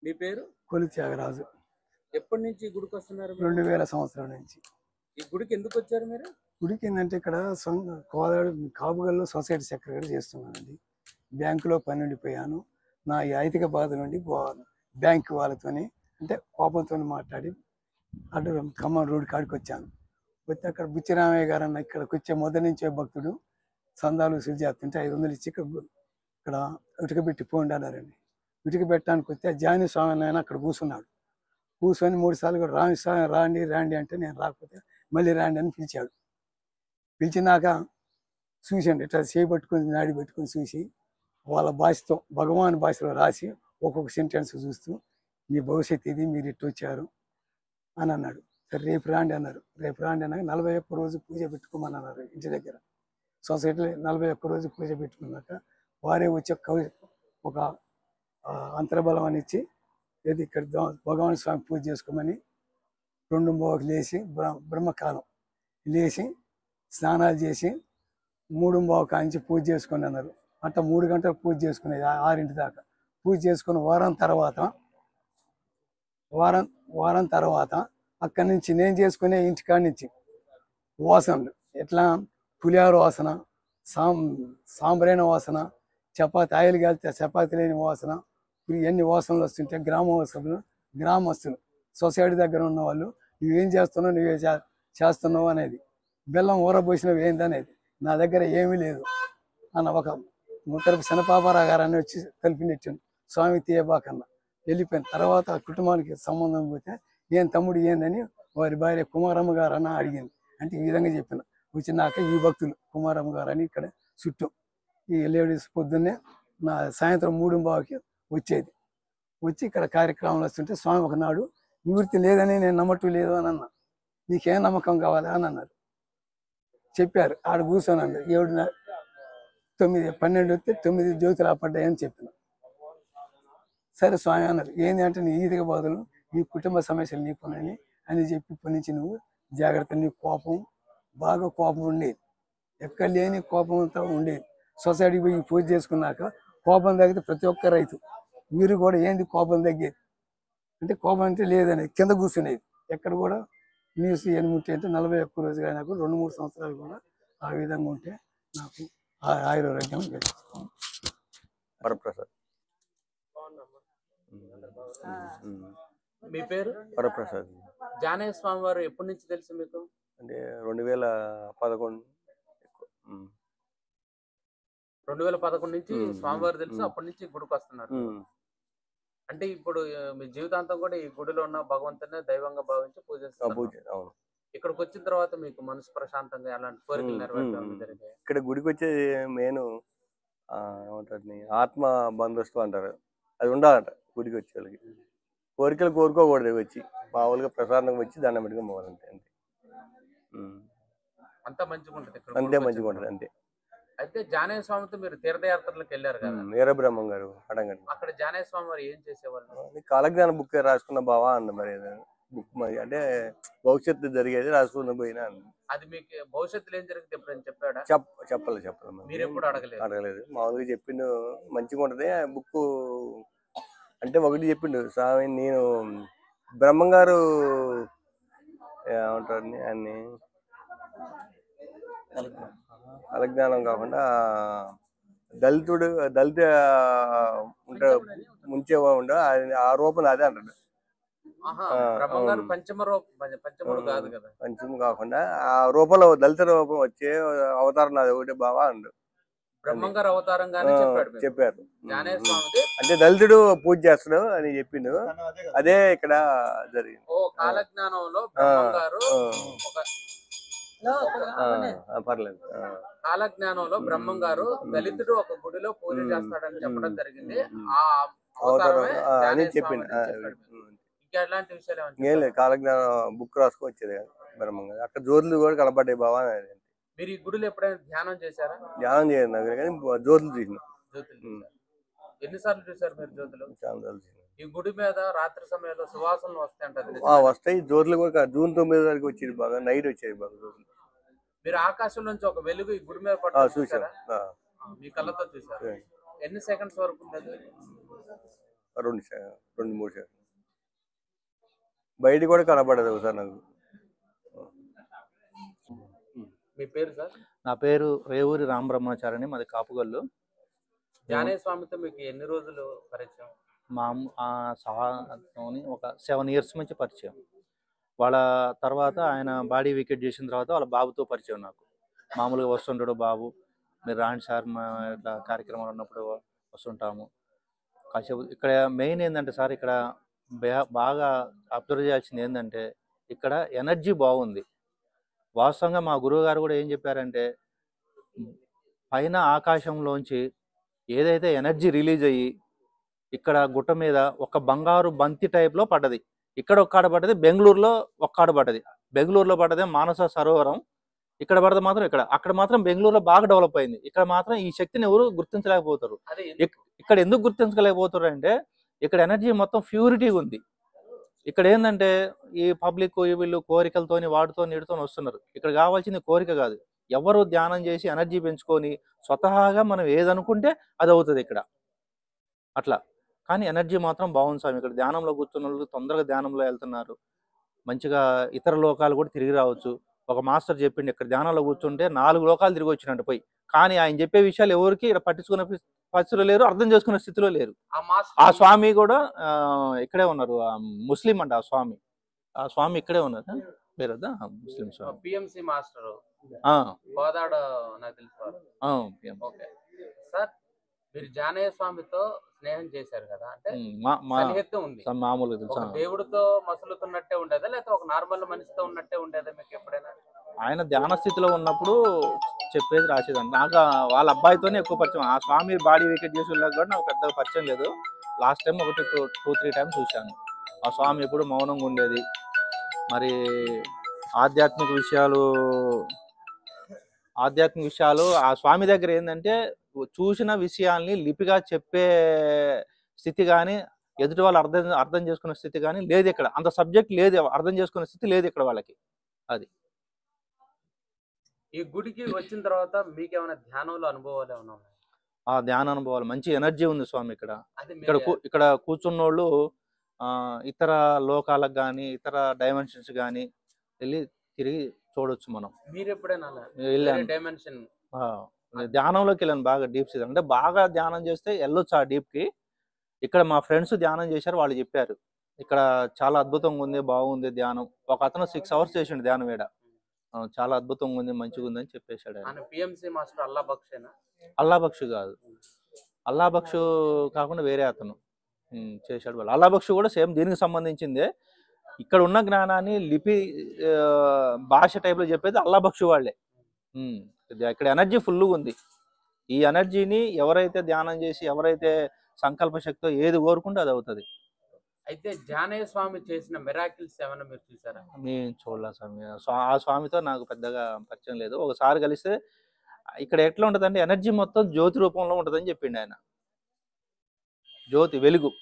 మీ పేరు? కొలి త్యాగరాజు. ఎప్పటి నుంచి ఈ గుడికి వస్తున్నారు? 2000 సంవత్సరం నుంచి. ఈ గుడికి ఎందుకు వచ్చారు మీరు? గుడికి ఏంటంటే ఇక్కడ కోదాడు కాపుగల్లో సొసైటీ సెక్రటరీ చేస్తున్నానండి. బ్యాంకులో పని ఉండిపోయాను. నా ఈ ఐతిక బాధ నుండి బ్యాంకు వాళ్ళతోని అంటే కోపంతో మాట్లాడి అటు ఖమ్మం రోడ్ కాడికి వచ్చాను. వచ్చి అక్కడ బుచ్చిరామయ్య గారు అన్న ఇక్కడికి వచ్చే మొదటి నుంచే భక్తుడు సందాలు వసూలు చేస్తుంటే 500 ఇచ్చి ఇక్కడ ఉటకబెట్టి పోండి అన్నారండి. ఉటిక పెట్టడానికి వస్తే జాని స్వామి ఆయన అక్కడ కూర్చున్నాడు. కూర్చొని 3 సార్లు కూడా రామస్వామి రాండి రాండి అంటే నేను రాకపోతే మళ్ళీ రాండి అని పిలిచాడు. పిలిచినాక చూసండి ఇట్లా చేయబట్టుకుని నాడి పెట్టుకుని చూసి వాళ్ళ భాషతో భగవాన్ భాషలో రాసి ఒక్కొక్క సెంటెన్స్ చూస్తూ మీ భవిష్యత్తు ఇది, మీరు ఇట్టు వచ్చారు అని అన్నాడు. సరే రేపు రాండి అన్నారు. రేపు రాండి అన్నాక 41 రోజు పూజ పెట్టుకోమని అన్నారు. ఇంటి దగ్గర సొసైటీలో 41 రోజు పూజ పెట్టుకున్నాక వారే వచ్చి ఒక అంతర్బలం అని ఇచ్చి ఏది ఇక్కడ భగవాన్ స్వామి పూజ చేసుకోమని 2 లేచి బ్రహ్మకాలం లేచి స్నానాలు చేసి 3 కాంచి పూజ చేసుకుని అన్నారు. అట్లా 3 గంటలు పూజ చేసుకునేది 6 దాకా పూజ చేసుకుని వారం తర్వాత అక్కడి నుంచి నేను చేసుకునే ఇంటికాడి నుంచి వాసనలు ఎట్లా పులిహార వాసన, సాంబ్రైన వాసన, చపాతి ఆయిల్ కాలితే చపాతి లేని వాసన, ఎన్ని వాసనలు వస్తుంటే గ్రామస్తులు సొసైటీ దగ్గర ఉన్న వాళ్ళు నువ్వేం చేస్తున్నావు, నువ్వే చేస్తున్నావు అనేది, బెల్లం ఊరబోసినవి ఏందనేది, నా దగ్గర ఏమీ లేదు అన్న ఒక ముత్తరపు శనపాపారావు గారు అని వచ్చి కలిపినెట్టాను. స్వామి తీయబాకన్నా వెళ్ళిపోయిన తర్వాత కుటుంబానికి సంబంధం పోతే ఏం తమ్ముడు ఏందని వారి భార్య కుమారమ్మ గారు అన్న అడిగింది. అంటే ఈ విధంగా చెప్పిన వచ్చినాక ఈ భక్తులు కుమారమ్మ గారు అని ఇక్కడ చుట్టూ ఈ లేడీస్ పొద్దున్నే నా సాయంత్రం 3:15కి వచ్చేది. వచ్చి ఇక్కడ కార్యక్రమాలు వస్తుంటే స్వామి ఒకనాడు నివృత్తి లేదని నేను నమ్మటం లేదు అని అన్నా. నీకేం నమ్మకం కావాలా అని అన్నారు. చెప్పారు. ఆడ కూర్చొని అన్నారు 7, 9, 12 వస్తే 9 జ్యోతులు ఆపడ్డాయని చెప్పిన. సరే స్వామి అన్నారు. ఏంటి అంటే నీ ఈదిక బాధలు, నీ కుటుంబ సమస్యలు నీకున్నాయని అని చెప్పి ఇప్పటి నుంచి నువ్వు జాగ్రత్త. నీ బాగా కోపం ఉండేది, ఎక్కడ లేని కోపం అంతా ఉండేది. సొసైటీకి పోయి పూజ చేసుకున్నాక కోపం తగ్గితే ప్రతి ఒక్క రైతు మీరు కూడా ఏంది కోపం తగ్గేది అంటే కోపం అంటే లేదని కింద కూర్చునేది. ఎక్కడ కూడా న్యూస్ ఎనిమిది అంటే 41 రోజులు అయినా కూడా 2-3 సంవత్సరాలు కూడా ఆ విధంగా ఉంటే నాకు ఆయుర్వేద్యం వరప్రసాద్. మీ పేరు? వరప్రసాద్. జానయ్య స్వామి వారు ఎప్పటి నుంచి తెలుసు మీకు? అంటే 2011. 2011 నుంచి స్వామివారు తెలుసు. అప్పటి నుంచి గుడికి వస్తున్నారు. అంటే ఇప్పుడు మీ జీవితాంతం కూడా ఈ గుడిలో ఉన్న భగవంతుని దైవంగా భావించి పూజిస్తారు. ఇక్కడికి వచ్చిన తర్వాత మీకు మనసు ప్రశాంతంగా ఎలాంటి కోరికలు నెరవేర్చడం జరిగాయి? ఇక్కడ గుడికి వచ్చేది మెయిన్ ఏమంటారు ఆత్మ బంధుస్తు అంటారు, అది ఉండాలంట. గుడికి వచ్చే వాళ్ళకి కోరికలు కోరుకోకూడదు, వచ్చి మామూలుగా ప్రసాదంగా వచ్చి దండం పెట్టుకుని పోవాలంటే అంతే. అంతా మంచిగా ఉంటుంది, అంతే మంచిగా ఉంటుంది అంతే. అయితే జానయ్య స్వామితో మీరు తీర్థయాత్రలకు వెళ్ళారు కదా, వీరబ్రహ్మం గారు అడగండి. అక్కడ జానయ్య స్వామి వారు ఏం చేసేవాళ్ళు? కాలజ్ఞాన బుక్ రాసుకున్న బావా అన్న. మరి బుక్ మరి అంటే భవిష్యత్తు జరిగేది రాసుకున్న పోయినా. అది మీకు భవిష్యత్తులో ఏం జరిగింది ఎప్పుడైనా చెప్పాడా? చెప్పలేదు. మీరు ఎప్పుడు అడగలేదు. మామూలుగా చెప్పిండు మంచిగా ఉంటది బుక్ అంటే. ఒకటి చెప్పిండు స్వామి, నేను బ్రహ్మంగారు ఏమంటారు అన్ని కాలజ్ఞానం కాకుండా దళిత ముంచే ఉండ ఆ రూపం అదే అంటాడు. పంచము కాకుండా ఆ రూపంలో దళిత రూపం వచ్చే అవతారం నాది ఒకటి బావా అండు. బ్రహ్మంగారు అవతారంగానే చెప్పారు. అంటే దళితుడు పూజ చేస్తాడు అని చెప్పిండు. అదే ఇక్కడ జరిగింది. కాలజ్ఞానంలో బ్రహ్మంగారు పర్లేదు. కాలజ్ఞానంలో బ్రహ్మం గారు దళితుడు ఒక గుడిలో పూజ చేస్తాడని చెప్పడం జరిగింది. ఆ అవతారమే అని చెప్పింది. ఇంకెలాంటి విషయాలు ఏం లేదు, కాలజ్ఞానం బుక్ రాసుకొని వచ్చేది బ్రహ్మం గారు. అక్కడ జ్యోతులు కూడా కనపడ్డాయి బావా. మీరు ఈ గుడిలో ఎప్పుడైనా ధ్యానం చేశారా? ధ్యానం చేయను దగ్గర, కానీ జ్యోతులు చూసిన. ఎన్నిసార్లు చూసారు మీరు జ్యోతులు? చాలా. ఈ గుడి మీద రాత్రి సమయంలో సువాసనలు వస్తాయి. వస్తాయి. జ్యోతులు కూడా జూన్ 9 వరకు వచ్చేది బాగా, నైట్ వచ్చేది బాగా జ్యోతులు. మీరు ఆకాశం నుంచి ఒక వెలుగు ఈ గుడి మీద చూసారా? మీ కళ్ళతో చూసారు. ఎన్ని సెకండ్స్ వరకు ఉండదు? రెండు మూడు శాతం బయట కూడా కనపడదు ఒకసారి నాకు. మీ పేరు సార్? నా పేరు రేవూరి రామబ్రహ్మచారిని, మాది కాపుగల్లు. జ్ఞానేశ్వర స్వామితో మీకు ఎన్ని రోజులు పరిచయం? మా సహాతోని ఒక 7 years నుంచి పరిచయం. వాళ్ళ తర్వాత ఆయన బాడీ వికెట్ చేసిన తర్వాత వాళ్ళ బాబుతో పరిచయం నాకు. మామూలుగా వస్తుంటాడు బాబు, మీరు రాండి సార్ మా ఇట్లా కార్యక్రమాలు ఉన్నప్పుడు వస్తుంటాము. కాసేపు ఇక్కడ మెయిన్ ఏంటంటే సార్, ఇక్కడ బాగా అబ్జర్వ్ చేయాల్సింది ఏంటంటే ఇక్కడ ఎనర్జీ బాగుంది. వాస్తవంగా మా గురువు గారు కూడా ఏం చెప్పారంటే, పైన ఆకాశంలోంచి ఏదైతే ఎనర్జీ రిలీజ్ అయ్యి ఇక్కడ గుట్ట మీద ఒక బంగారు బంతి టైప్లో పడ్డది. ఇక్కడ ఒక్కడ పడ్డది, బెంగళూరులో ఒక్కడ పడ్డది. బెంగళూరులో పడ్డదే మానస సరోవరం. ఇక్కడ పడ్డది మాత్రం ఇక్కడ. అక్కడ మాత్రం బెంగళూరులో బాగా డెవలప్ అయింది. ఇక్కడ మాత్రం ఈ శక్తిని ఎవరు గుర్తించలేకపోతారు. ఇక్కడ ఎందుకు గుర్తించలేకపోతారు అంటే ఇక్కడ ఎనర్జీ మొత్తం ప్యూరిటీగా ఉంది. ఇక్కడ ఏంటంటే ఈ పబ్లిక్ వీళ్ళు కోరికలతోని వాటితో నీటితో వస్తున్నారు. ఇక్కడ కావాల్సింది కోరిక కాదు, ఎవరు ధ్యానం చేసి ఎనర్జీ పెంచుకొని స్వతహాగా మనం ఏదనుకుంటే అది అవుతుంది ఇక్కడ అట్లా. కానీ ఎనర్జీ మాత్రం బాగుంది స్వామి. ఇక్కడ ధ్యానంలో కూర్చున్న వాళ్ళు తొందరగా ధ్యానంలో వెళ్తున్నారు. మంచిగా ఇతర లోకాలు కూడా తిరిగి రావచ్చు. ఒక మాస్టర్ చెప్పిండు, ఇక్కడ ధ్యానంలో కూర్చుంటే 4 లోకాలు తిరిగి వచ్చినట్టు పోయి. కానీ ఆయన చెప్పే విషయాలు ఎవరికి ఇక్కడ పట్టించుకునే పరిస్థితిలో లేరు, అర్థం చేసుకునే స్థితిలో లేరు. ఆ స్వామి కూడా ఇక్కడే ఉన్నారు, ముస్లిం అంట ఆ స్వామి. ఆ స్వామి ఇక్కడే ఉన్నారు, పేరు ముస్లిం స్వామి. పిఎంసి మాస్టర్ నాకు తెలుసు. సార్, మీరు జ్ఞానేశ్వర స్వామితో స్నేహం చేశారు కదా, అంటే సన్నిహిత్యం ఉంది. మామూలుగా తెలుసా, దేవుడితో మసులుతున్నట్టే ఉండేదా, లేకపోతే ఒక నార్మల్ మనిషితో ఉన్నట్టే ఉండేదా మీకు ఎప్పుడైనా? ఆయన ధ్యాన స్థితిలో ఉన్నప్పుడు చెప్పేది రాసేదండి. నాకు వాళ్ళ అబ్బాయితోనే ఎక్కువ పరిచయం. ఆ స్వామి బాడీ వికెట్ చేసి వెళ్ళాక కూడా నాకు పెద్దగా పరిచయం లేదు. లాస్ట్ టైం 2-3 times చూశాను. ఆ స్వామి ఎప్పుడు మౌనంగా ఉండేది. మరి ఆధ్యాత్మిక విషయాలు ఆ స్వామి దగ్గర ఏంటంటే చూసిన విషయాల్ని లిపిగా చెప్పే స్థితి కానీ, ఎదుటి వాళ్ళు అర్థం చేసుకునే స్థితి కానీ లేదు ఇక్కడ. అంత సబ్జెక్ట్ లేదు, అర్థం చేసుకునే స్థితి లేదు ఇక్కడ వాళ్ళకి. అది ఈ గుడికి వచ్చిన తర్వాత మీకు ఏమైనా ధ్యానంలో అనుభవాలు ఏమైనా ఉన్నాయి? ఆ ధ్యాన అనుభవాలు, మంచి ఎనర్జీ ఉంది స్వామి ఇక్కడ. ఇక్కడ కూర్చున్నోళ్ళు ఇతర లోకాలకు కానీ ఇతర డైమెన్షన్స్ కానీ వెళ్ళి తిరిగి చూడొచ్చు మనం. మీరు ఎప్పుడైనా డైమెన్షన్ ధ్యానంలోకి వెళ్ళాను, బాగా డీప్ సీ, అంటే బాగా ధ్యానం చేస్తే వెళ్ళొచ్చు ఆ డీప్కి. ఇక్కడ మా ఫ్రెండ్స్ ధ్యానం చేశారు, వాళ్ళు చెప్పారు ఇక్కడ చాలా అద్భుతంగా ఉంది, బాగుంది ధ్యానం. ఒక అతను 6 hours చేసిండు ధ్యానం ఈడ. చాలా అద్భుతంగా ఉంది, మంచిగా ఉంది అని చెప్పేశాడు. అల్లా బక్షు కాదు, అల్లా బక్షు కాకుండా వేరే అతను చేశాడు. వాళ్ళు అల్లా బక్షు కూడా సేమ్ దీనికి సంబంధించిందే. ఇక్కడ ఉన్న జ్ఞానాన్ని లిపి భాష టైప్లో చెప్పేది అల్లా బక్షు వాళ్ళే. ఇక్కడ ఎనర్జీ ఫుల్గా ఉంది. ఈ ఎనర్జీని ఎవరైతే ధ్యానం చేసి ఎవరైతే సంకల్ప శక్తితో ఏది కోరుకుంటే అది అవుతుంది. అయితే జ్ఞానేశ్వర స్వామి చేసిన మిరాకిల్స్ ఏమైనా మీరు చూసారా? నేను చూడలే స్వామి. ఆ స్వామితో నాకు పెద్దగా పరిచయం లేదు. ఒకసారి కలిస్తే ఇక్కడ ఎట్లా ఉంటుందంటే ఎనర్జీ మొత్తం జ్యోతి రూపంలో ఉంటుందని చెప్పిండు ఆయన. జ్యోతి, వెలుగు.